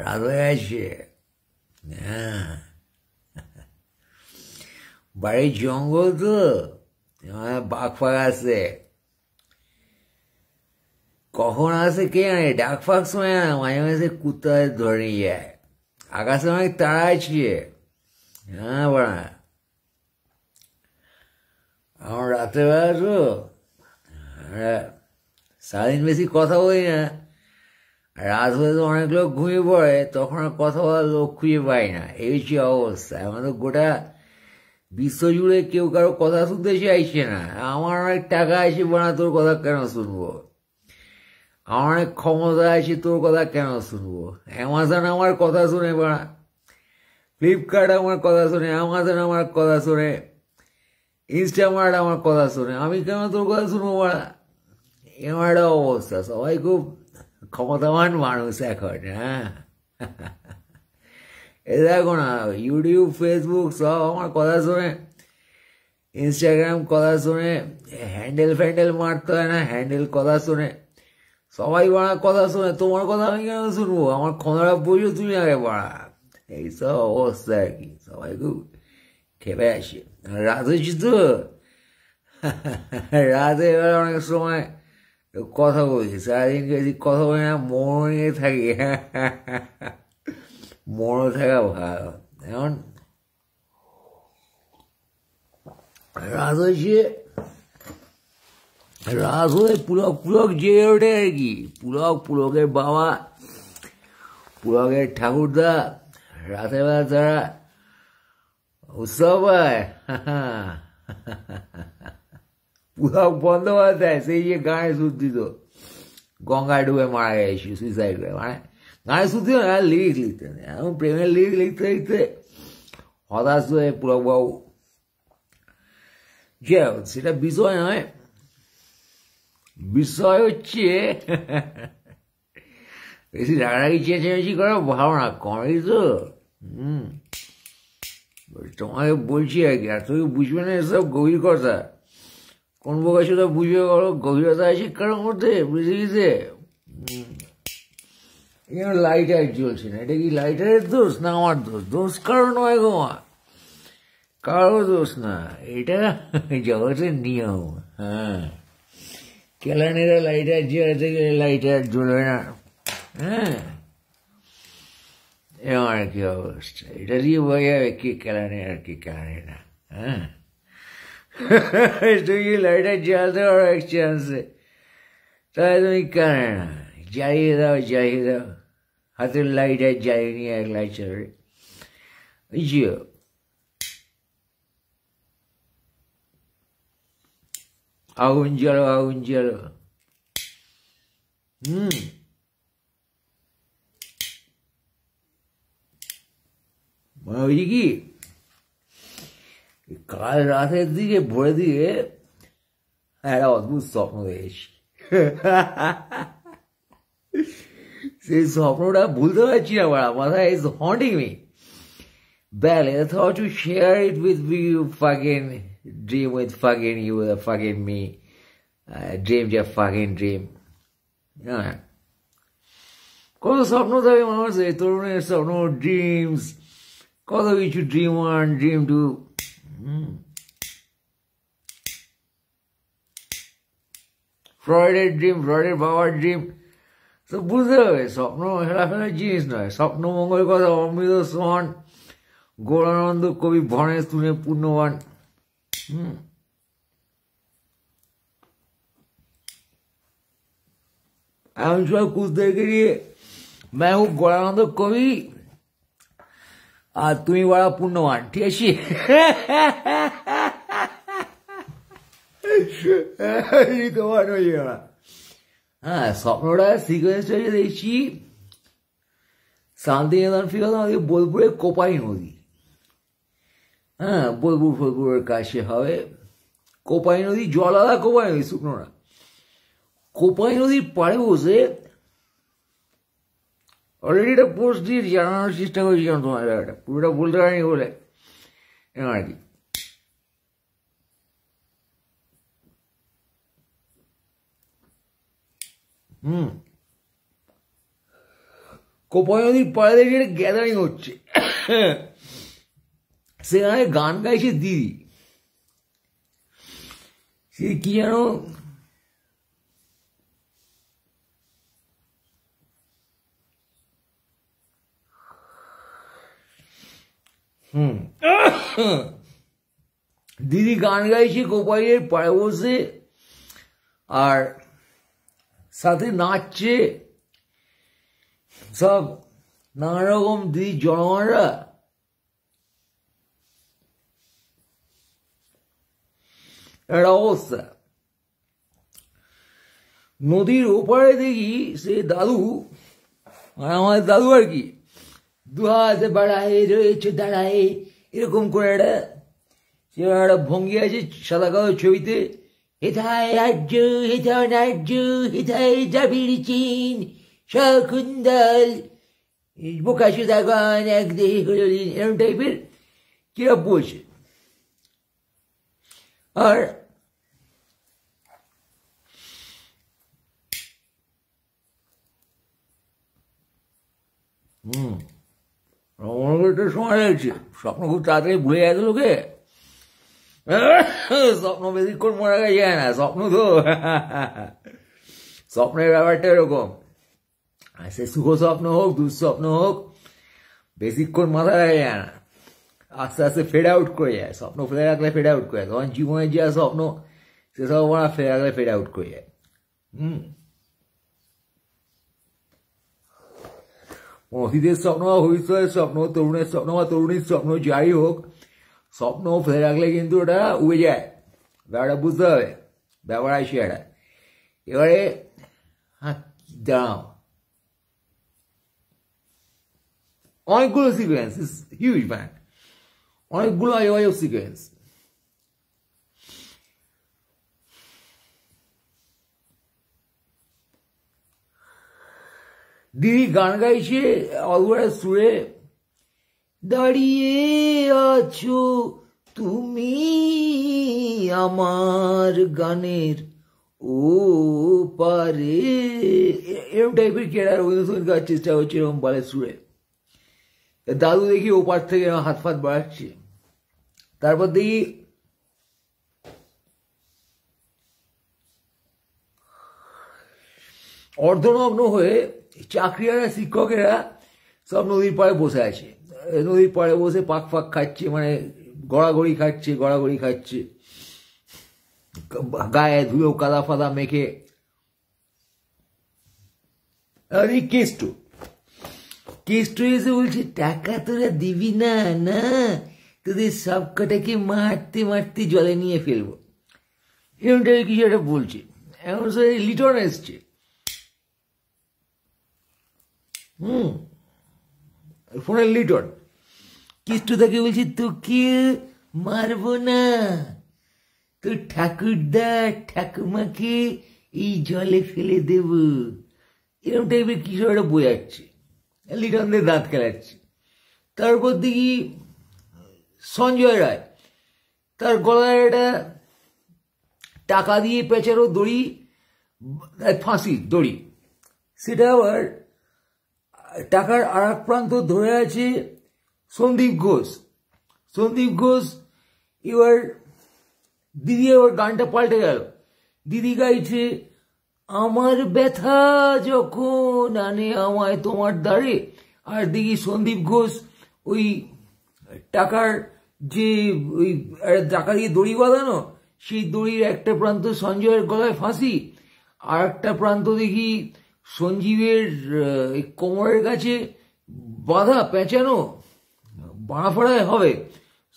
রাত হয়ে গেছে। বাড়ির জঙ্গল তো, বাঘ ফাঘ আছে, কখন আসে কে জানে, ডাক ফাঁক সময় না মাঝে মাঝে কুত্তা ধরে নিয়ে যায়। আকাশে অনেক তারা আছে। হ্যাঁ বড়া, আমার রাতের বেলা তো সারাদিন বেশি কথা বলি না, রাত হলে তো অনেক লোক ঘুমিয়ে পড়ে, তখন আর কথা বলার লোক খুঁজে পাই না। এই হচ্ছে অবস্থা। আমাদের গোটা বিশ্বজুড়ে কেউ কারো কথা শুনতে চাইছে না। আমার অনেক টাকা আছে বানা, তোর কথা কেন শুনবো? আমার অনেক ক্ষমতা আছে, তোর কথা কেন শুনবো? অ্যামাজন আমার কথা শুনে বানা, ফ্লিপকার্ট আমার কথা শুনে, অ্যামাজন আমার কথা শুনে, ইনস্টামার্ট আমার কথা শুনে, আমি কেন তোর কথা শুনবো বানা? এমন একটা অবস্থা। সবাই খুব ক্ষমতাবান মানুষ এখন। হ্যাঁ, এ দেখো না, ইউটিউব ফেসবুক সব আমার কথা শুনে, ইনস্টাগ্রাম কথা শুনে, হ্যান্ডেল ফ্যান্ডেল মারতে হয় না, হ্যান্ডেল কথা শুনে, সবাই বাড়া কথা শুনে। তোমার কথা আমি কেন শুনবো? আমার ক্ষমতা বুঝো তুমি আগে বাড়া। এইসব অবস্থা আর কি, সবাই খুব খেপে আসে। রাত হয়েছি তো, রাতে এবার অনেক সময় কথা বলি, সারাদিন যদি কথা বলি না, মনে নিয়ে থাকি। মনে থাকা ভালো। এখন রাত হয়েছে, রাত হয়ে পুলক পুলক জেগে ওঠে আর কি। পুলকের বাবা, পুলকের ঠাকুরদা রাতের বেলা তারা উৎসব হয়। পুলক বন্দ্যোপাধ্যায়, সেই যে গানে সুর দিত, গঙ্গায় ডুবে মারা গেছি, সুইসাইড করে, মানে গানে সুর দিত না, লিরিক্স লিখতে, এখন প্রেমের লিরিক্স লিখতে লিখতে হতাশ হয়ে পুলকবাবু। সেটা বিষয় নয়, বিষয় হচ্ছে বেশি রাগারাগি চেঁচামেচি করা ভালো না, কমেডি তো। তোমাকে বলছি আর কি, আর তুমি বুঝবে না এসব গভীর কথা। কোন বয়সে তো বুঝবে বলো, গভীরতা আছে কারোর মধ্যে পৃথিবীতে। এখানে লাইটার জ্বলছে না, এটা কি লাইটারের দোষ না আমার দোষ? দোষ কারো নয় গো মা, কারো দোষ না, এটা জগতের নিয়ম। হ্যাঁ, কেলানিরা লাইটার জ্বালাতে গেলে লাইটার জ্বলবে না। হ্যাঁ, এমন আর কি অবস্থা। এটা দিয়ে বোঝা যাবে কে কেলানি আর কি কেলানি না। হ্যাঁ, তুমি লাইটার জ্বালাতে পারো এক চান্সে, তাহলে তুমি কেন না জ্বালিয়ে দাও, জ্বালিয়ে দাও, হাতের লাইটার জ্বালিয়ে নিয়ে এক লাইট চালাবে। বুঝিও, আগুন জ্বালো, আগুন জ্বালো। মনে হয়েছে কি, কাল রাতের দিকে ভোরের দিকে একটা অদ্ভুত স্বপ্ন দেখেছি। সেই স্বপ্নটা ভুলতে পারছি না, বড়া মাথায় is haunting me badly. I thought to share it with you, fucking dream with fucking you, the fucking me, dream your fucking dream. কত স্বপ্ন থাকে মানুষের, তরুণের স্বপ্ন, ড্রিমস, কত কিছু, ড্রিম ওয়ান, ড্রিম টু। ফ্রয়েডের ড্রিম, ফ্রয়েডের বাবার ড্রিম, তো বুঝতে হবে স্বপ্ন হেলাফেলার জিনিস নয়। স্বপ্ন মঙ্গল কথা অমৃত সমান গৌরানন্দ কবি ভণেশ তুনে পূর্ণবান। আমি সব কুস্তে গিয়ে मैं हूँ गौरानंद कवि আর তুমি বড় পূর্ণবান, ঠিক আছে? তোমার হয়ে গেল। হ্যাঁ, স্বপ্নটা সিকোয়েন্সটা দেখছি, শান্তিনিকেতন ফিরলাম আমাদের বোলপুরে কোপাই নদী। হ্যাঁ, বোলপুর ফোলপুরের কাছে হবে কোপাই নদী, জল আলা কোপাই নদী, শুকনো না। কোপাই নদীর পাড়ে বসে অলরেডি একটা পোস্ট দিয়ে জানানোর চেষ্টা করেছিলাম তোমার ব্যাপারটা, পুরোটা বলতে পারিনি বলে আর কি। কোপাই নদীর পাড়ে দেখে একটা গ্যাদারিং হচ্ছে, সেখানে গান গাইছে দিদি, সে কি যেন দিদি গান গাইছে কোপাইয়ের পাড়ে বসে, আর সাথে নাচছে সব নানা রকম দিদির জনগণরা। একটা অবস্থা। নদীর ওপারে দেখি সে দাদু, মানে আমাদের দাদু আর কি, দু হাত বাড়ায় রয়েছে দাঁড়ায়, এরকম করে একটা ভঙ্গি আছে সাদা কালো ছবিতে, হেথায় রাজ্য হেথায় রাজ্য হেথায় যাবির চীন সকুন্দল বোকাশুদা গান এক দেহি হলিন, এরকম টাইপের কিরা বলছে। আর একটা সময় লাগছে, স্বপ্ন খুব তাড়াতাড়ি ভুলে যায় তো লোকে, স্বপ্ন বেশিক্ষণ মনে রাখা যায় না, স্বপ্ন তো স্বপ্নের ব্যাপারটা এরকম, সে সুখ স্বপ্ন হোক দুঃস্বপ্ন হোক বেশিক্ষণ মাথা রাখা যায় না, আস্তে আস্তে ফেড আউট করে যায়। স্বপ্ন ফেলে রাখলে ফেড আউট করে যায়, তখন জীবনের যা স্বপ্ন সেসব আমরা ফেলে রাখলে ফেড আউট করে যায়। অতীতের স্বপ্ন বা ভবিষ্যতের স্বপ্ন, তরুণের স্বপ্ন বা তরুণীর স্বপ্ন, যাই হোক স্বপ্ন ফেলে রাখলে কিন্তু ওটা উবে যায়, ব্যাপারটা বুঝতে হবে, ব্যাপার আসে এটা। এবারে হ্যাঁ দাঁড়াও, অনেকগুলো সিকোয়েন্স, হিউজ ম্যান, অনেকগুলো আজব সিকোয়েন্স। দিদি গান গাইছে অদূরে সুরে, দাঁড়িয়ে আছো তুমি আমার গানের ও পারে, এরকম টাইপের কেরা রবীন্দ্রসঙ্গীত গাওয়ার চেষ্টা করছে এরকম বলে সুরে। দাদু দেখি ওপার থেকে হাত ফাত বাড়াচ্ছে, তারপর দেখি অর্ধনগ্ন হয়ে চাকরিয়ারা শিক্ষকেরা সব নদীর পাড়ে বসে আছে, নদীর পাড়ে বসে পাক ফাক খাচ্ছে, মানে গড়াগড়ি খাচ্ছে, গায়ে ধুলো কাদা ফাদা মেখে। কেষ্ট এসে বলছে টাকা তোরা দিবি না, না তোদের সব কটাকে মারতে মারতে জলে নিয়ে ফেলবো, এরকমটাকে কিছু একটা বলছে। এমন লিটন এসছে, ফোনের লিটন, কিষ্টু তাকে বলছে তোকে মারবো না, তোর ঠাকুরদা ঠাকুমাকে এই জলে ফেলে দেব, এরকম টাইপের কিছু একটা বোঝাচ্ছে, লিটনদের দাঁত খেলাচ্ছে। তারপর দেখি সঞ্জয় রায়, তার গলায় একটা টাকা দিয়ে পেঁচানো দড়ি, ফাঁসি দড়ি, সেটা আবার টাকার আর এক প্রান্ত ধরে আছে সন্দীপ ঘোষ। এবার দিদি আবার গানটা পাল্টে গেল, দিদি গাইছে আমার ব্যথা যখন আনে আমায় তোমার দ্বারে, আর দেখি সন্দীপ ঘোষ ওই টাকার যে ওই টাকা দিয়ে দড়ি বাঁধানো, সেই দড়ির একটা প্রান্ত সঞ্জয়ের গলায় ফাঁসি, আর একটা প্রান্ত দেখি সঞ্জীবের কোমরের কাছে বাঁধা পেঁচানো, বাঁড়া ফাড়ায় হবে,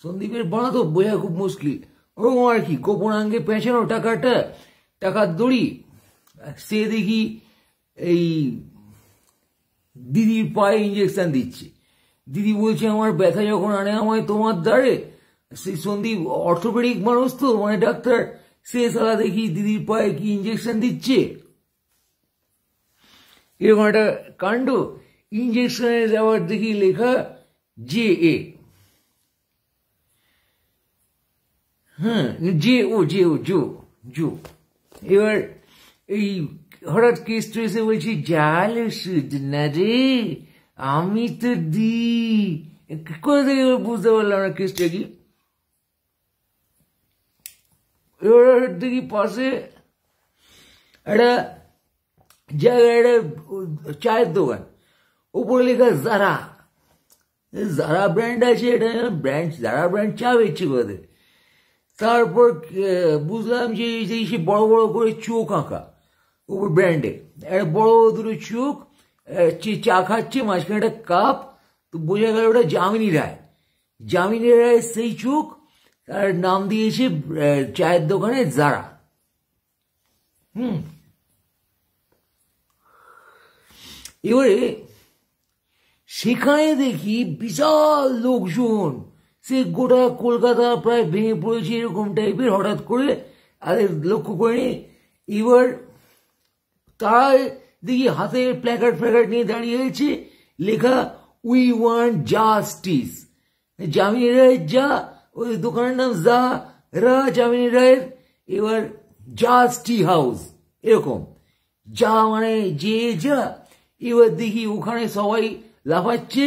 সন্দীপের বাঁধা তো বোঝা খুব মুশকিল, ওরকম আর কি গোপনাঙ্গে পেঁচানো টাকার দড়ি। সে দেখি এই দিদির পায়ে ইঞ্জেকশন দিচ্ছে, দিদি বলছে আমার ব্যথা যখন আনে আমায় তোমার দ্বারে, সেই সন্দীপ অর্থোপেডিক মানুষ তো, মানে ডাক্তার, সে সারা দেখি দিদির পায়ে কি ইঞ্জেকশন দিচ্ছে, এরকম একটা কাণ্ড। ইঞ্জেকশনের আবার দেখি লেখা জে এ, হ্যাঁ জে ও জে ও জো জো। এবার এই হঠাৎ কেসটা এসে বলছি জাল ওষুধ না রে, আমি তো দি কোথা থেকে বুঝতে পারলাম না কেসটা কি। এবার দেখি পাশে একটা জায়গায় একটা চায়ের দোকান, উপরে লেখা জারা, জারা ব্র্যান্ড আছে, এটা ব্র্যান্ড জারা ব্র্যান্ড চা বেচছে কোথায়। তারপর বুঝলাম যে সে বড় বড় করে চোখ আঁকা উপর ব্র্যান্ডে, একটা বড় দুটো চোখ, চা খাচ্ছে, মাঝখানে একটা কাপ, তো বোঝা গেল ওটা যামিনী রায়। যামিনী রায় সেই চোখ, তার নাম দিয়েছে চায়ের দোকানে জারা। এবারে সেখানে দেখি বিশাল লোকজন, সে গোটা কলকাতা প্রায় ভেঙে পড়েছে এরকম টাইপের, হঠাৎ করে আরে লক্ষ্য করিনি। এবার তারা দেখি হাতে প্ল্যাকার্ড ফ্ল্যাকার্ড নিয়ে দাঁড়িয়ে আছে, লেখা উই ওয়ান্ট জাস্টিস। যামিনী রায়ের যা, ওই দোকানের নাম যা রা যামিনী রায়ের। এবার জাস্টি হাউস এরকম, যা মানে যে যা। এবার দেখি ওখানে সবাই লাফাচ্ছে,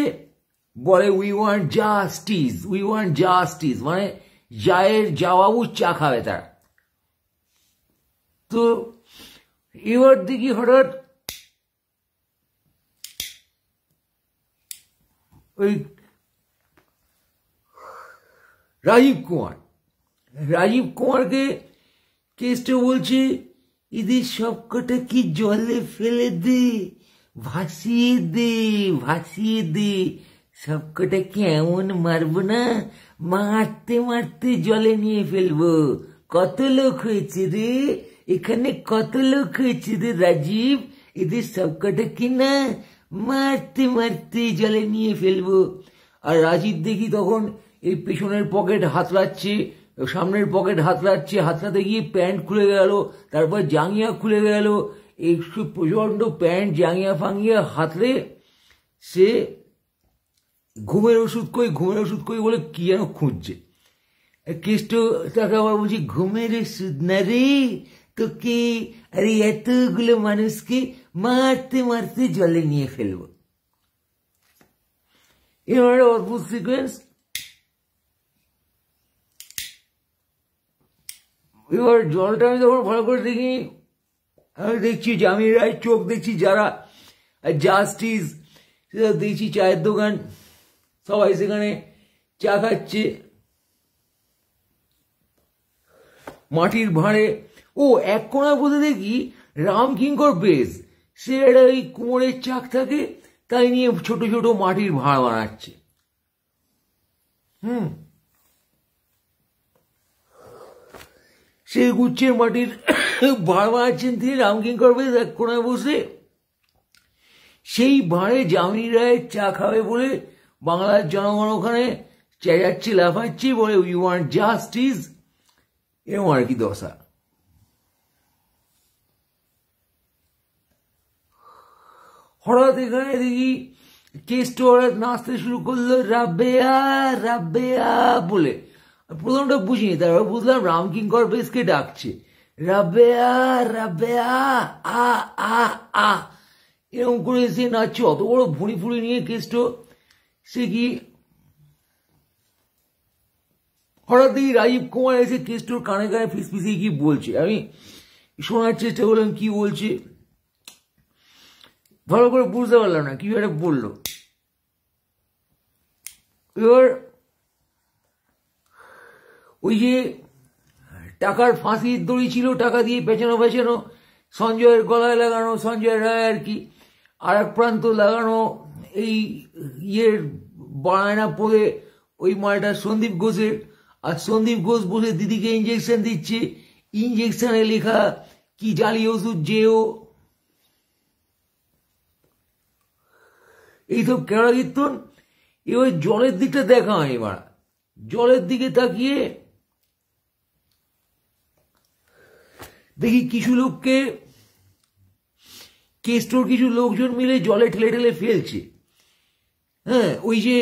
বলে we want justice, we want justice, মানে জায়ের জাবাবু চা খাবে তারা। তো এবার দেখি হঠাৎ ওই রাজীব কুমারকে কেসটা বলছে, এদের সবকটা কি জলে ফেলে দে, ভাসিয়ে দে, ভাসিয়ে দে, সবকটা কি এমন মারবো না, মারতে মারতে জলে নিয়ে ফেলবো। কত লোক হয়েছে রে এখানে, কত লোক হয়েছে রে রাজীব, এদের সবকটা কি না মারতে মারতে জলে নিয়ে ফেলবো। আর রাজীব দেখি তখন এই পেছনের পকেট হাতড়াচ্ছে, সামনের পকেট হাতড়াচ্ছে, হাতড়াতে গিয়ে প্যান্ট খুলে গেল, তারপর জাঙ্গিয়া খুলে গেল, একটু প্রচন্ড প্যান্ট জাঙ্গিয়া ফাঙ্গিয়া হাতড়ে সে ঘুমের ওষুধ কই বলে কি যেন খুঁজছে। কেষ্ট তাকে আবার বলছি ঘুমের ওষুধ না রে তোকে, আরে এতগুলো মানুষকে মারতে মারতে জলে নিয়ে ফেলবো। এবার অদ্ভুত সিকোয়েন্স। এবার জলটা আমি তখন ভালো করে দেখি, আমি দেখছি যামিনী রায় চোখ, দেখছি যারা জাস্টিস, দেখছি চায়ের দোকান, সবাই সেখানে চা খাচ্ছে মাটির ভাঁড়ে। ও এক কোণা বসে দেখি রামকিঙ্কর বেশ, সে একটা ওই কুমোরের চাক থাকে, তাই নিয়ে ছোট ছোট মাটির ভাঁড় বানাচ্ছে। সে গুচ্ছের মাটির ভাঁড় বানাচ্ছেন তিনি, রামকিঙ্কর বেশ এক কোণায় বসে। সেই ভাঁড়ে যামিনী রায়ের চা খাবে বলে বাংলার জনগণ ওখানে চেঁচাচ্ছে, লাফাচ্ছে, বলে উই ওয়ান্ট জাস্টিস, এরকম আর কি দশা। হঠাৎ এখানে দেখি কেষ্ট হঠাৎ নাচতে শুরু করলো রাবেয়া রাবেয়া বলে। প্রথমটা বুঝিনি, তারপর বুঝলাম রামকিঙ্কর বেশকে ডাকছে, রাবেয়া রাবেয়া আ আ আ এরকম করে সে নাচছে, অত বড় ভুঁড়ি ফুড়ি নিয়ে কেষ্ট। সে কি হঠাৎ দেখি রাজীব কুমার এসে কেষ্টর কানে কানে ফিসফিসিয়ে কি বলছে, আমি শোনার চেষ্টা করলাম কি বলছে, ভালো করে বুঝতে পারলাম না কি একটা বললো। এবার ওই যে টাকার ফাঁসির দড়ি ছিল, টাকা দিয়ে পেছানো পেছানো, সঞ্জয়ের গলায় লাগানো, সঞ্জয় রায় আর কি, আর এক প্রান্ত লাগানো এই ইয়ের বায়না পড়ে ওই মালটা সন্দীপ ঘোষের। আর সন্দীপ ঘোষ বসে দিদিকে ইঞ্জেকশন দিচ্ছে, ইঞ্জেকশনে লেখা কি জালি ওষুধ যেও, এইসব কেড়া কীর্তন। এবার জলের দিকটা দেখা হয়, এবার জলের দিকে তাকিয়ে দেখি কিছু লোককে কেষ্টর কিছু লোকজন মিলে জলে ঠেলে ঠেলে ফেলছে। হ্যাঁ, ওই যে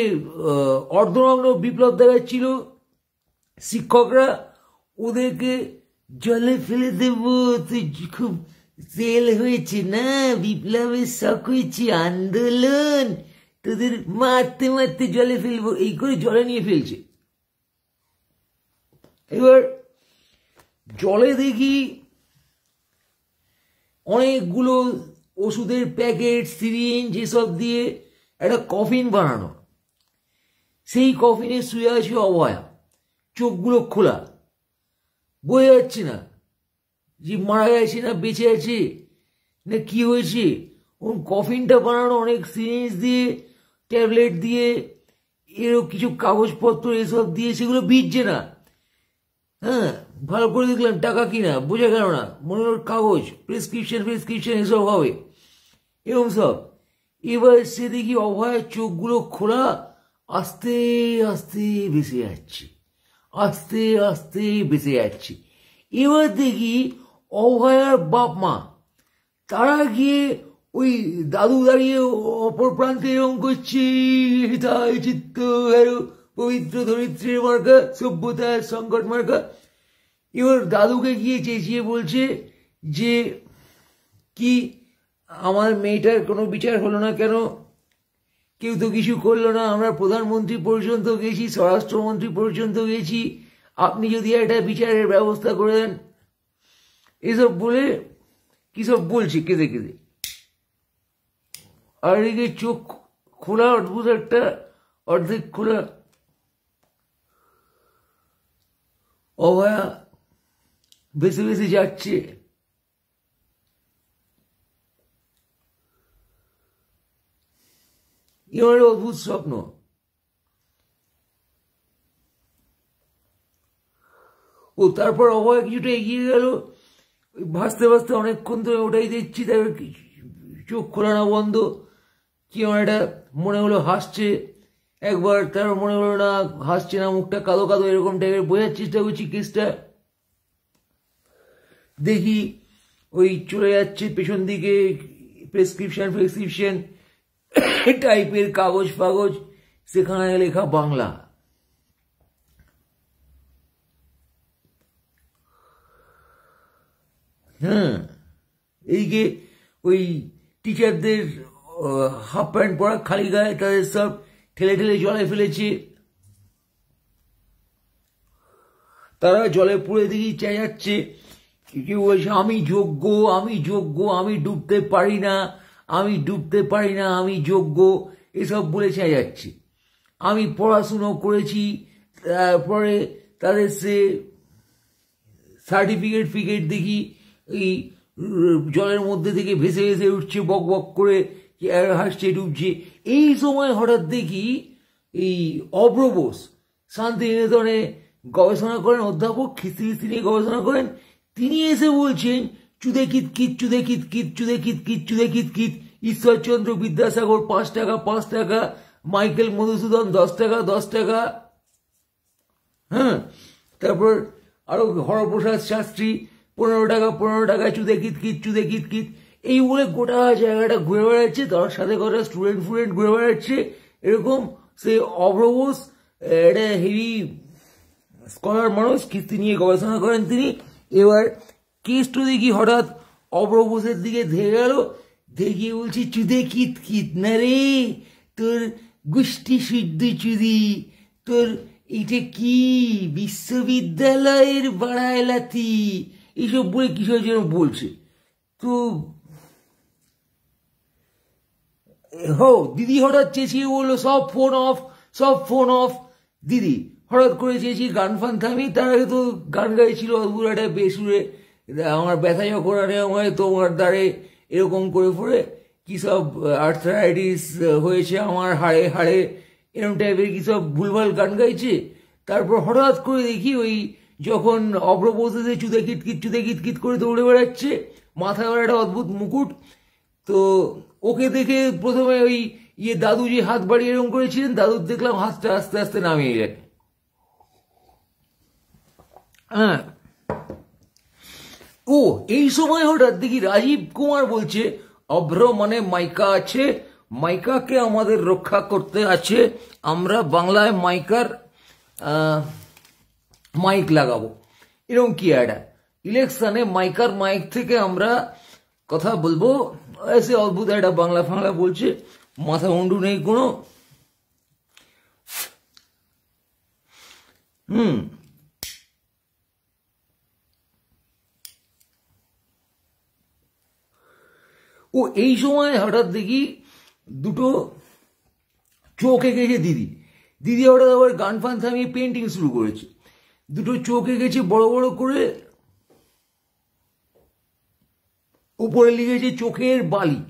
অর্ধনগ্ন বিপ্লব দেখাচ্ছিল শিক্ষকরা, ওদেরকে জলে ফেলে দেব, তুই খুব তেল হয়েছে না, বিপ্লবের শখ হয়েছে, আন্দোলন, তোদের মারতে মারতে জলে ফেলবো, এই করে জলে নিয়ে ফেলছে। এবার জলে দেখি অনেকগুলো ওষুধের প্যাকেট, সিরিঞ্জ এসব দিয়ে একটা কফিন বানানো। সেই কফিনে শুয়ে আছে অভয়া, চোখগুলো খোলা, বোঝা যাচ্ছে না যে মারা গেছে না বেঁচে আছে না কি হয়েছে। ওর কফিনটা বানানো অনেক সিরিঞ্জ দিয়ে, ট্যাবলেট দিয়ে, এরও কিছু কাগজপত্র এসব দিয়ে, সেগুলো ভিজছে না। হ্যাঁ, ভালো করে দেখলাম টাকা কিনা, বোঝা গেল না, মনে হল কাগজ, প্রেসক্রিপশন এসব হবে, এরকম সব। এবার সে দেখি অভয়ের চোখগুলো খোলা, আস্তে আস্তে ভেসে যাচ্ছে, আস্তে আস্তে ভেসে যাচ্ছে। এবার দেখি অভয়ার বাপ মা, তারা গিয়ে ওই দাদু দাঁড়িয়ে অপর প্রান্তে এরকম করছে, হিতায় চিত্ত হেরো পবিত্র ধরিত্রীর মার্কা, সভ্যতার সংকট মার্কা। এবার দাদুকে গিয়ে চেঁচিয়ে বলছে যে কি আমার মেয়েটার কোনো বিচার হলো না কেন, কেউ তো কিছু করলো না, আমরা প্রধানমন্ত্রী পর্যন্ত গেছি, স্বরাষ্ট্রমন্ত্রী পর্যন্ত গেছি, আপনি যদি একটা বিচারের ব্যবস্থা করে দেন, এসব বলে কি সব বলছে কেঁদে কেঁদে। আর এদিকে চোখ খোলা, অদ্ভুত একটা অর্ধেক খোলা অভয়া ভেসে ভেসে যাচ্ছে। এর অদ্ভুত স্বপ্ন। ও তারপর অভয় কিছুটা এগিয়ে গেল, ভাসতে ভাসতে অনেকক্ষণ ধরে ওটাই দেখছি, তারপর চোখ খোলা না বন্ধ, কি আমার এটা মনে হলো হাসছে একবার, তারপর মনে হলো না হাসছে না, মুখটা কাদো কাদো এরকম টাইপের, বোঝার চেষ্টা করছি কেসটা। দেখি ওই চলে যাচ্ছে পেছন দিকে প্রেসক্রিপশন টাইপের কাগজ ফাগজ, সেখানে লেখা বাংলা। হ্যাঁ, এইকে ওই টিচারদের হাফ প্যান্ট পরা খালি গায়ে, তাদের সব ঠেলে ঠেলে জলে ফেলেছে, তারা জলে পুড়ে দিকে চেঁচাচ্ছে, কেউ বলছে আমি যোগ্য, আমি যোগ্য, আমি ডুবতে পারি না, আমি ডুবতে পারি না, আমি যোগ্য, এসব বলে চেঁচাচ্ছে। আমি পড়াশুনো করেছি, তারপরে তাদের সে সার্টিফিকেট দেখি এই জলের মধ্যে থেকে ভেসে ভেসে উঠছে, বক বক করে হাসছে, ডুবছে। এই সময় হঠাৎ দেখি এই অভ্র বোস শান্তিনিকেতনে গবেষণা করেন, অধ্যাপক খিস্তি নিয়ে গবেষণা করেন, তিনি এসে বলছেন চুদে কিত কিত, চুদে কিত কিত, চুদে কিত কিত, চুদে কিত কিত, ঈশ্বরচন্দ্র বিদ্যাসাগর 5 টাকা 5 টাকা, মাইকেল মধুসূদন 10 টাকা 10 টাকা। হ্যাঁ, তারপর আরো হরপ্রসাদ শাস্ত্রী 15 টাকা 15 টাকা, চুদে কিত কিত, চুদে কিত কিত, এই বলে গোটা জায়গাটা ঘুরে বেড়াচ্ছে, তার সাথে কটা স্টুডেন্ট ঘুরে বেড়াচ্ছে। এরকম সে অভ্র বোস একটা হেভি স্কলার মানুষ, কীর্তি নিয়ে গবেষণা করেন তিনি। এবার কেসটা দেখি হঠাৎ অভ্র বোসের দিকে ধেয়ে গেল, দেখিয়ে বলছি চুদে কিত কিত না রে, তোর গোষ্ঠী শুদ্ধ চুদি, তোর এটা কি বিশ্ববিদ্যালয়ের বাড়ায় লাথি, এইসব বলে কিসের যেন বলছে। তো দিদি হঠাৎ চেঁচিয়ে বললো সব ফোন অফ, সব ফোন অফ। দিদি হঠাৎ করে চেয়েছি গান ফান থামি, তার আগে তো গান গাইছিল অদ্ভুত একটা বেসুরে, আমার ব্যথা যখন হয় তোমার দ্বারে এরকম করে পড়ে কি সব আর্থারাইটিস হয়েছে আমার হাড়ে হাড়ে, এরকম টাইপের কি সব ভুলভাল গান গাইছে। তারপর হঠাৎ করে দেখি ওই যখন অভ্র বসে চুদে কিত কিত করে দৌড়ে বেড়াচ্ছে, মাথায় একটা অদ্ভুত মুকুট। তো ওকে দেখে প্রথমে ওই দাদু যে হাত বাড়িয়ে এরকম করেছিলেন, দাদুর দেখলাম হাতটা আস্তে আস্তে নামিয়ে যায়। হ্যাঁ, ও এই সময় হঠাৎ দেখি রাজীব কুমার বলছে অভ্র মানে মাইকা আছে, মাইকাকে আমাদের রক্ষা করতে আছে। আমরা বাংলায় মাইকার মাইক লাগাবো, এরকম কি একটা ইলেকশনে মাইকার মাইক থেকে আমরা কথা বলবো। এসে অদ্ভুত একটা বাংলা ফাংলা বলছে, মাথা মুন্ডু নেই কোনো। ও এই সময় হঠাৎ দেখি দুটো চোখ এঁকেছে দিদি। দিদি হঠাৎ আবার গান ফান থামিয়ে পেন্টিং শুরু করেছে। দুটো চোখ এঁকেছে বড় বড় করে, উপরে লিখেছে চোখের বালি।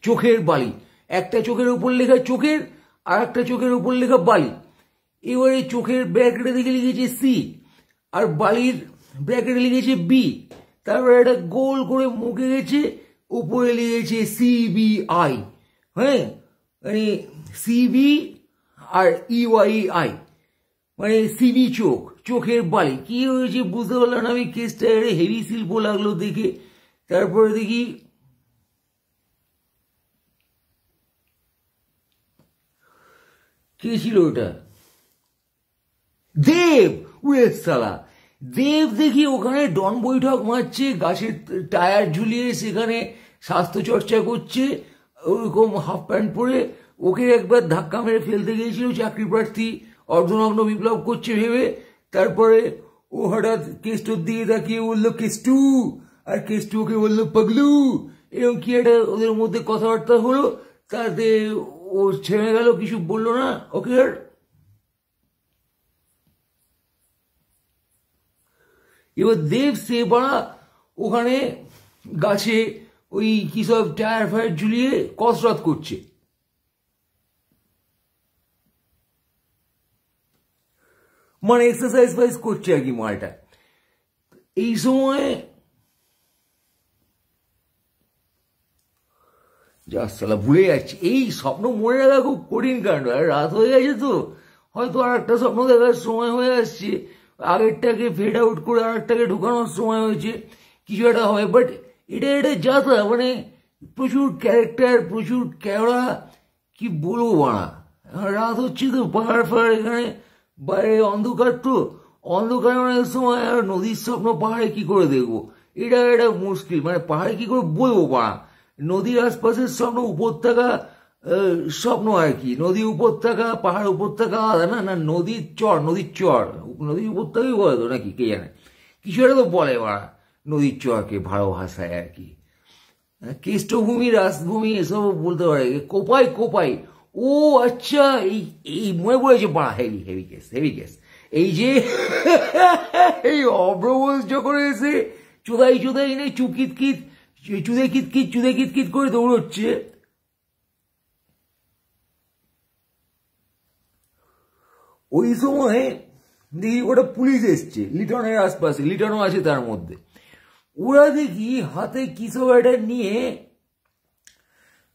চোখের বালি, একটা চোখের উপর লেখা চোখের, আর একটা চোখের উপর লেখা বালি। এবারে চোখের ব্র্যাকেটে দিকে লিখেছে সি, আর বালির ব্র্যাকেটে লিখেছে বি। তারপরে একটা গোল করে মুখে গেছে, উপরে লিখেছে CBI। হ্যাঁ, মানে CB আর EYI, মানে সিবি চোখ, চোখের বালি। কি হয়েছে বুঝতে পারলাম না আমি। কেসটা হেভি শিল্প লাগলো দেখে। তারপরে দেখি কে ছিল ওটা, দেব। উড়ে সালা দেব দেখি ওখানে ডন বৈঠক মারছে, গাছের টায়ার ঝুলিয়ে সেখানে স্বাস্থ্য চর্চা করছে ওরকম হাফ প্যান্ট পরে। ওকে একবার ধাক্কা মেরে ফেলতে গিয়েছিল চাকরি প্রার্থী অর্ধনগ্ন বিপ্লব করছে ভেবে। তারপরে ও হঠাৎ কেষ্টর দিকে তাকিয়ে বললো কেষ্টু, আর কেষ্টু ওকে বললো পাগলু। এরকম কি একটা ওদের মধ্যে কথাবার্তা হলো, তাতে ও ছেড়ে গেল, কিছু বললো না ওকে আর। এবার দেব সে বাড়া ওখানে গাছে ওই কি সব টায়ার ফায়ার ঝুলিয়ে কসরত করছে। মানে এক্সারসাইজ ফাইজ করছে আর কি মালটা। এই সময় যা সালা ভুলে যাচ্ছি, এই স্বপ্ন মনে রাখা খুব কঠিন কাণ্ড। আর রাত হয়ে গেছে তো, হয়তো আর একটা স্বপ্ন দেখার সময় হয়ে আসছে, আগেরটাকে ফেড আউট করে আর একটাকে ঢুকানোর সময় হয়েছে, কিছু একটা হবে। বাট এটা যাতা, মানে প্রচুর ক্যারেক্টার, প্রচুর ক্যামেরা, কি বলবো বাড়া। রাত হচ্ছে তো, পাহাড় ফাহাড় এখানে বাইরে অন্ধকার, তো অন্ধকারের সময় আর নদীর স্বপ্ন পাহাড়ে কি করে দেখবো, এটা একটা মুশকিল। মানে পাহাড়ে কি করে বলবো পাড়া, নদীর আশপাশের স্বপ্ন, উপত্যকা স্বপ্ন আর কি। নদী উপত্যকা, পাহাড় উপত্যকা আলাদা না, না নদীর চর, নদীর চর, নদীর উপত্যকাই বলে তো নাকি কে জানে, কিছু একটা তো বলে বাড়া নদীর চরকে ভালো ভাষায় আর কি। কেষ্টভূমি, রাজভূমি এসব বলতে পারে। কোপাই কোপাই, ও আচ্ছা, এই মনে পড়েছে বাড়া, heavy heavy case, heavy case. এই যে এই অব্রবোস যখন এসে চোদাই চোদাই নেই চুকিতকিত, চুদে কিতকিত, চুদে কিতকিত করে দৌড়চ্ছে, ওই সময় দেখি ওটা পুলিশ এসছে লিটনের আশপাশে, লিটনও আছে তার মধ্যে। ওরা দেখি হাতে কিসব একটা নিয়ে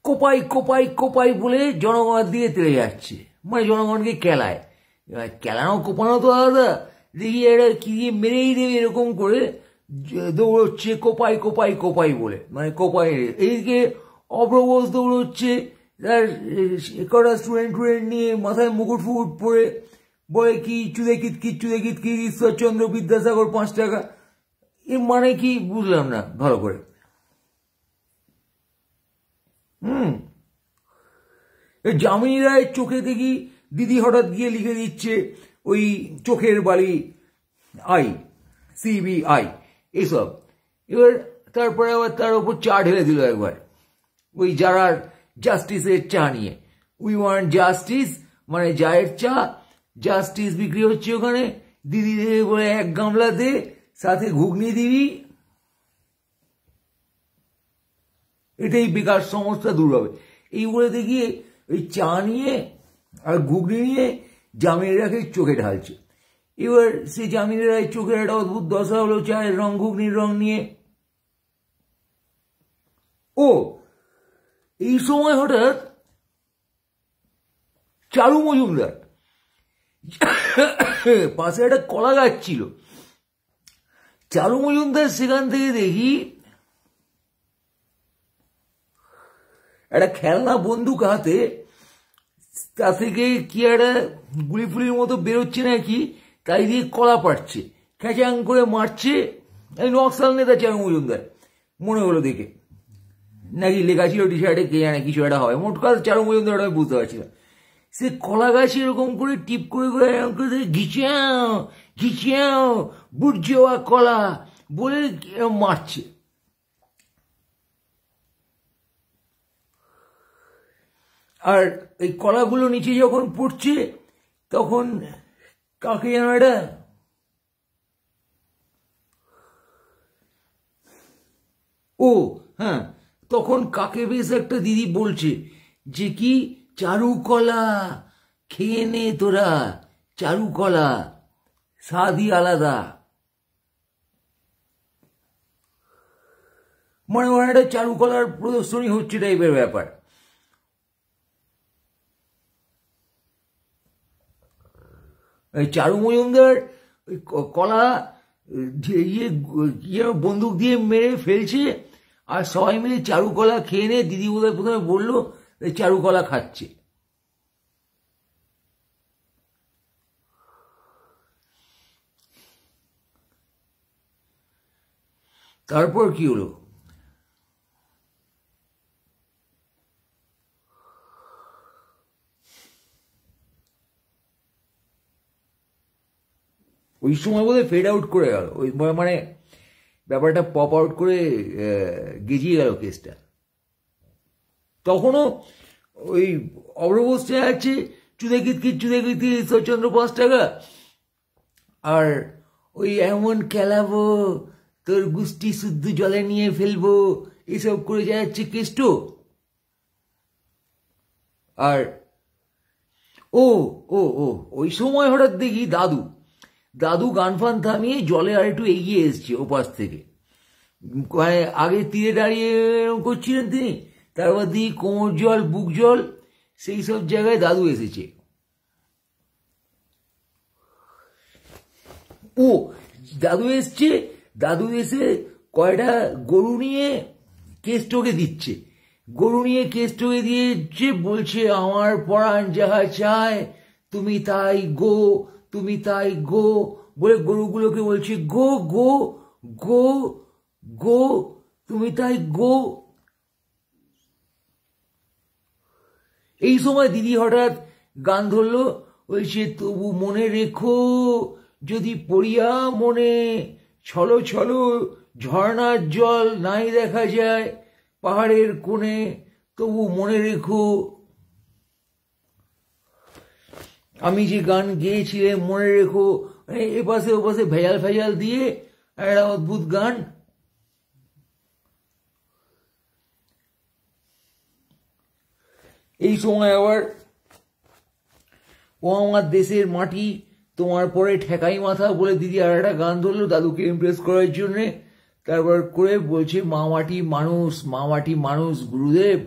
কোপাই কোপাই কোপাই বলে জনগণ দিয়ে তেড়ে যাচ্ছে, মানে জনগণকে কেলায়। কেলানো কোপানো তো আলাদা। দেখি এটা কি দিয়ে মেরেই দেবে এরকম করে দৌড়চ্ছে, কোপাই কোপাই কোপাই বলে, মানে কোপাই। এইদিকে অব্রবোস দৌড়চ্ছে, তার কটা স্টুডেন্ট নিয়ে মাথায় মুকুট ফুকুট পরে বলে কি চুদে কিতকিত, চুদে কিতকিত, ঈশ্বরচন্দ্র বিদ্যাসাগর 5 টাকা। এর মানে কি বুঝলাম না ভালো করে। যামিনী রায়ের চোখে দেখি দিদি হঠাৎ গিয়ে লিখে দিচ্ছে ওই চোখের বালি আই, CBI এইসব। এবার তারপরে আবার তার উপর চা ঢেলে দিল একবার, ওই যারা জাস্টিসের চা নিয়ে। উই ওয়ান্ট জাস্টিস, মানে চায়ের চা, জাস্টিস বিক্রি হচ্ছে ওখানে। দিদি দেবে বলে 1 গামলা দে, সাথে ঘুগনি দিবি, এটাই বেকার সমস্যা দূর হবে। এই বলে দেখি ওই চা নিয়ে আর ঘুগনি নিয়ে জামিনী রায়ের চোখে ঢালছে। এবার সে জামিনী রায়ের চোখের একটা অদ্ভুত দশা হলো চায়ের রং, ঘুগনির রং নিয়ে। ও এই সময় হঠাৎ চারু মজুমদার, পাশে একটা কলা গাছ ছিল, চারু মজুমদার সেখান থেকে দেখি একটা খেলনা বন্দুক হাতে, তা থেকে কি একটা গুলি ফুলির মতো বেরোচ্ছে নাকি, তাই দিয়ে কলা পাড়ছে, খেঁচাং করে মারছে। এই নকশাল নেতা চারু মজুমদার মনে হলো দেখে, নাকি লেখা ছিল টি শার্টে, কে জানে কিছু একটা হয়, মোট কথা চারু মজুমদার আমি বুঝতে পারছি না। সে কলা গাছ এরকম করে টিপ করে করে এরকম করে ঘিচাও ঘিচাও বুট যাওয়া কলা বলে মারছে। আর এই কলাগুলো নিচে যখন পড়ছে তখন কাকে যেন এটা ও হ্যাঁ, তখন কাকে বেশ একটা দিদি বলছে যে কি চারুকলা খেয়ে নে তোরা, চারুকলা স্বাদই আলাদা। মনে হয় একটা চারুকলার প্রদর্শনী হচ্ছে টাইপের ব্যাপার। চারু মজুমদার কলা ইয়ে বন্দুক দিয়ে মেরে ফেলছে, আর সবাই মিলে চারুকলা খেয়ে নে, দিদি বোধহয় প্রথমে বললো চারুকলা খাচ্ছে। তারপর কি হলো? ওই সময় বোধহয় ফেড আউট করে গেল, ওই মানে ব্যাপারটা পপ আউট করে গেজিয়ে গেল কেসটা। তখনও ওই অগ্রবস্তে আছে চুদে কিতকিত ঈশ্বরচন্দ্র 5 টাকা, আর ওই এমন খেলাবো তোর গুষ্টি শুদ্ধ জলে নিয়ে ফেলবো, এসব করে যাচ্ছে কেষ্ট। আর ও ও ও ওই সময় হঠাৎ দেখি দাদু গান ফান থামিয়ে জলে আর একটু এগিয়ে এসছে ওপাশ থেকে, মানে আগে তীরে দাঁড়িয়ে করছিলেন তিনি, তারপর দিই কোমর জল বুক জল সেই সব জায়গায় দাদু এসেছে। ও দাদু এসছে, দাদু এসে কয়টা গরু নিয়ে কেষ্টকে দিচ্ছে, গরু নিয়ে কেষ্টকে দিয়েছে, বলছে আমার পরাণ যাহা চায় তুমি তাই গো, তুমি তাই গো বলে গরুগুলোকে বলছে গো গো গো গো, তুমি তাই গো। এই সময় দিদি হঠাৎ গান ধরলো, বলছে তবু মনে রেখো যদি পড়িয়া মনে ছলো ছলো ঝর্ণার জল নাই দেখা যায় পাহাড়ের কোণে, তবু মনে রেখো। আমি যে গান গেয়েছিলে মনে রেখো, এপাশে ওপাশে ভেজাল ফেজাল দিয়ে একটা অদ্ভুত গান। এই সময় আবার ও আমার দেশের মাটি তোমার পরে ঠেকাই মাথা বলে দিদি আর একটা গান ধরলো দাদুকে ইমপ্রেস করার জন্যে। তারপর করে বলছে মা মাটি মানুষ, মা মাটি মানুষ গুরুদেব,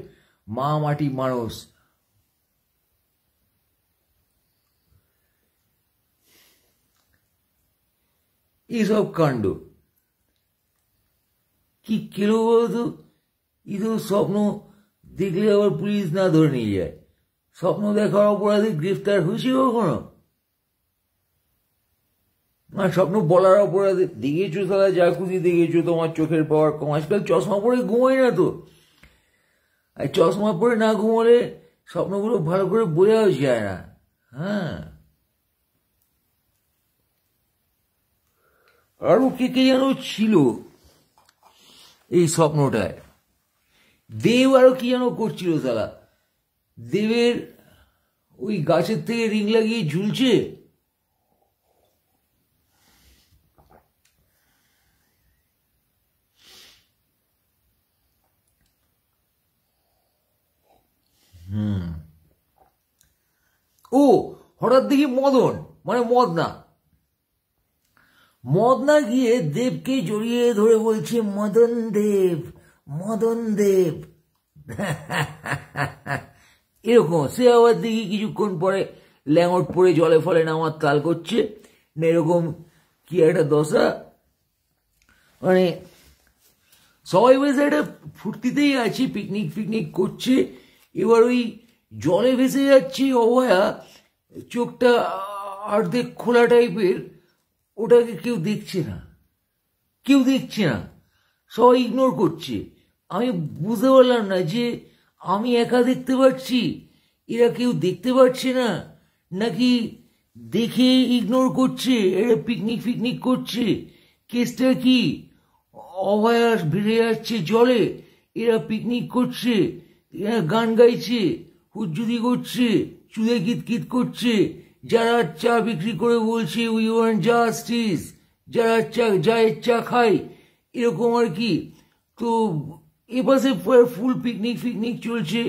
মা মাটি মানুষ। এইসব কাণ্ড কি কেলো বলতো, ইদো স্বপ্ন দেখলে আবার পুলিশ না ধরে নিয়ে যায়। স্বপ্ন দেখার অপরাধে গ্রেফতার হয়েছে কখনো? না, স্বপ্ন বলার অপরাধে দেখেছো তারা যা খুশি দেখেছো, তোমার চোখের পাওয়ার কম। আজকাল চশমা পরে ঘুমাই না তো, আর চশমা পরে না ঘুমালে স্বপ্নগুলো ভালো করে বোঝাও যায় না। হ্যাঁ, আরো কে কে যেন ছিল এই স্বপ্নটায়, দেব আরো কি যেন করছিল তারা, দেবের ওই গাছের থেকে রিং লাগিয়ে ঝুলছে। ও হঠাৎ দেখি মদন, মানে মদনা গিয়ে দেবকে জড়িয়ে ধরে বলছে মদন দেব, মদন দেব। এরকম সে আবার দেখি কিছুক্ষণ পরে ল্যাঙট পরে জলে ফলে নামার তাল করছে, এরকম কি একটা দশা। মানে সবাই বেশ একটা ফুর্তিতেই আছে, পিকনিক ফিকনিক করছে। এবার ওই জলে ভেসে যাচ্ছে অভয়া, চোখটা অর্ধেক খোলা টাইপের, ওটাকে কেউ দেখছে না, কেউ দেখছে না, সবাই ইগনোর করছে। আমি বুঝতে পারলাম না যে আমি একা দেখতে পাচ্ছি, এরা কেউ দেখতে পাচ্ছে না, নাকি দেখে ইগনোর করছে, এরা পিকনিক ফিকনিক করছে, কেসটা কি? অভয়া ভিড়ে যাচ্ছে জলে, এরা পিকনিক করছে, এরা গান গাইছে, হুজ্জুদি করছে, চুলে কিতকিত করছে, যারা চা বিক্রি করে বলছে উই ওয়ান্ট জাস্টিস, যারা চায়ের চা খায়, এরকম আর কি। তো এপাশে ফুল পিকনিক ফিকনিক চলছে।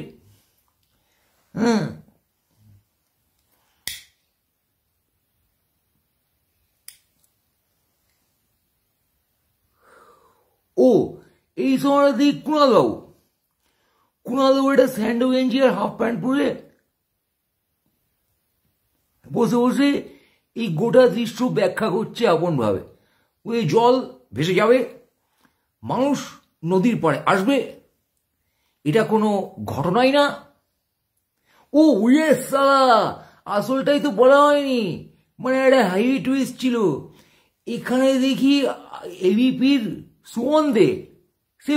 হ্যাঁ, ও এই সময় দিক কুণালবাবু একটা স্যান্ডো গেঞ্জি আর হাফ প্যান্ট পরে বসে বসে এই গোটা দৃশ্য ব্যাখ্যা করছে আপন ভাবে। ওই জল ভেসে যাবে, মানুষ নদীর পাড়ে আসবে, এটা কোনো ঘটনাই না। ও ইয়েস সালা, আসলটাই তো বলা হয়নি, মানে একটা হাইওয়ে টুইস্ট ছিল এখানে। দেখি এবিপির সুমন দে, সে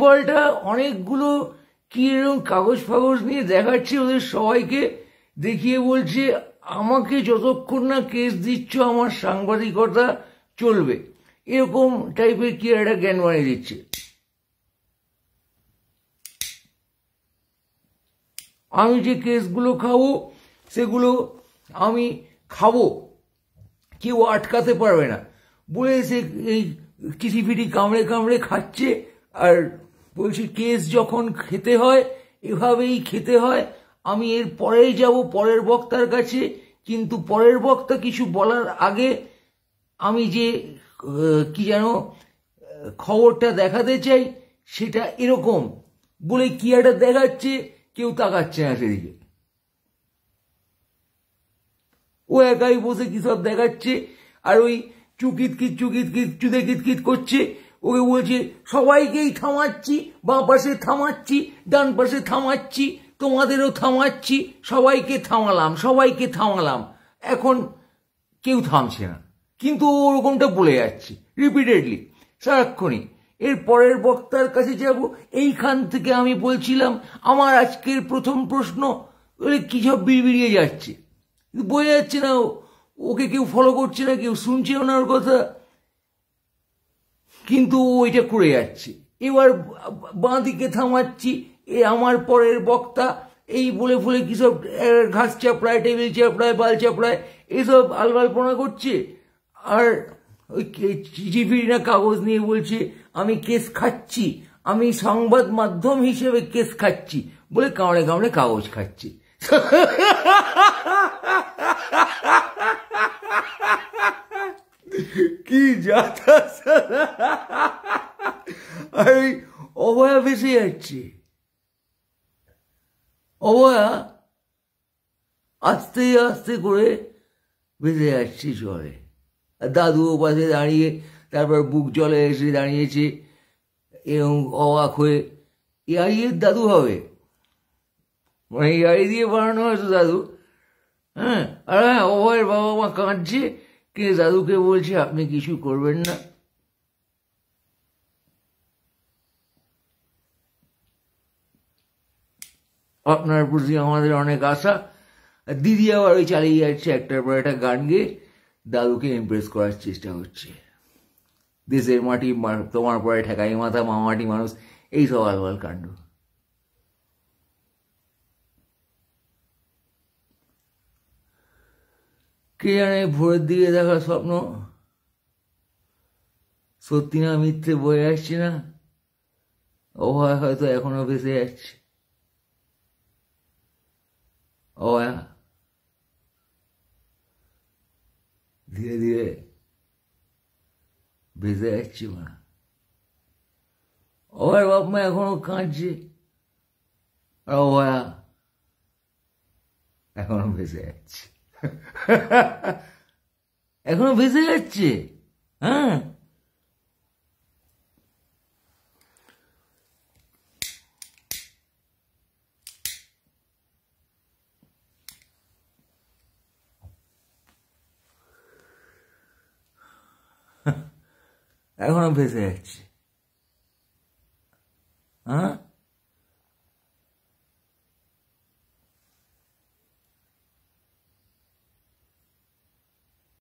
বলটা অনেকগুলো কি এরকম কাগজ ফাগজ নিয়ে দেখাচ্ছে ওদের সবাইকে, দেখিয়ে বলছে আমাকে যতক্ষণ না কেস দিচ্ছ আমার সাংবাদিকতা চলবে, এরকম টাইপের কি একটা জ্ঞান বানিয়ে দিচ্ছে। আমি যে কেসগুলো খাবো সেগুলো আমি খাবো, কেউ আটকাতে পারবে না বলে সে এই কিটিফিটি কামড়ে কামড়ে খাচ্ছে। আর বলছি কেস যখন খেতে হয় এভাবেই খেতে হয়, আমি এর পরেই যাব পরের বক্তার কাছে, কিন্তু পরের বক্তা কিছু বলার আগে আমি যে কি যেন খবরটা দেখাতে চাই সেটা এরকম বলে কি একটা দেখাচ্ছে, কেউ তাকাচ্ছে না সেদিকে, ও একাই বসে কি সব দেখাচ্ছে। আর ওই চুদে কিতকিত করছে, ওকে বলছে সবাইকেই থামাচ্ছি, বাঁ পাশে থামাচ্ছি, ডান পাশে থামাচ্ছি, তোমাদেরও থামাচ্ছি, সবাইকে থামালাম। এখন কেউ থামছে না, কিন্তু ওরকমটা বলে যাচ্ছে রিপিটেডলি সারাক্ষণই। এর পরের বক্তার কাছে যাব, এইখান থেকে আমি বলছিলাম আমার আজকের প্রথম প্রশ্ন, কি সব বিড়বিড়িয়ে যাচ্ছে, বোঝা যাচ্ছে না ওকে কেউ ফলো করছে না, কেউ শুনছে ওনার কথা, কিন্তু ও এটা করে যাচ্ছে। এবার বাঁ দিকে থামাচ্ছি, এ আমার পরের বক্তা, এই বলে ফলে কিসব ঘাস চাপড়ায়, টেবিল চাপড়ায়, বাল চাপড়ায়, এসব আলবালপনা করছে। আর ওই চিঠি না কাগজ নিয়ে বলছে আমি কেস খাচ্ছি, আমি সংবাদ মাধ্যম হিসেবে কেস খাচ্ছি বলে কামড়ে কামড়ে কাগজ খাচ্ছি। কি যাতা, অভয়া ভেসে যাচ্ছে, অভয়া আস্তে আস্তে করে ভেসে যাচ্ছে জলে। দাদু ও পাশে দাঁড়িয়ে, তারপর বুক জলে এসে দাঁড়িয়েছে এরকম অবাক হয়ে। এর দাদু হবে, মানে এই দিয়ে বানানো হয়তো দাদু। হ্যাঁ, আর হ্যাঁ, অভয়ের বাবা মা কাঁদছে, কে দাদুকে বলছে আপনি কিছু করবেন না। আপনার প্রতি আমাদের অনেক আশা। দিদি আবার ওই চালিয়ে যাচ্ছে একটার পর একটা গান গেয়ে দাদুকে ইমপ্রেস করার চেষ্টা হচ্ছে। দেশের মাটি তোমার পরে ঠেকাই মাথা, মামাটি মানুষ, এইসব আলবাল কাণ্ড। কে জানে ভোরের দিকে দেখা স্বপ্ন সত্যি না মিথ্যে বয়ে আসছে না, অভয় হয়তো এখনো ভেসে যাচ্ছে। অভয়া ধীরে ধীরে ভেসে যাচ্ছে। মা অভয়ের বাপ মা এখনো কাঁদছে, আর অভয়া এখনো ভেসে যাচ্ছে, এখনো ভেসে যাচ্ছে। হ্যাঁ, এখনো ভেসে যাচ্ছে। হ্যাঁ,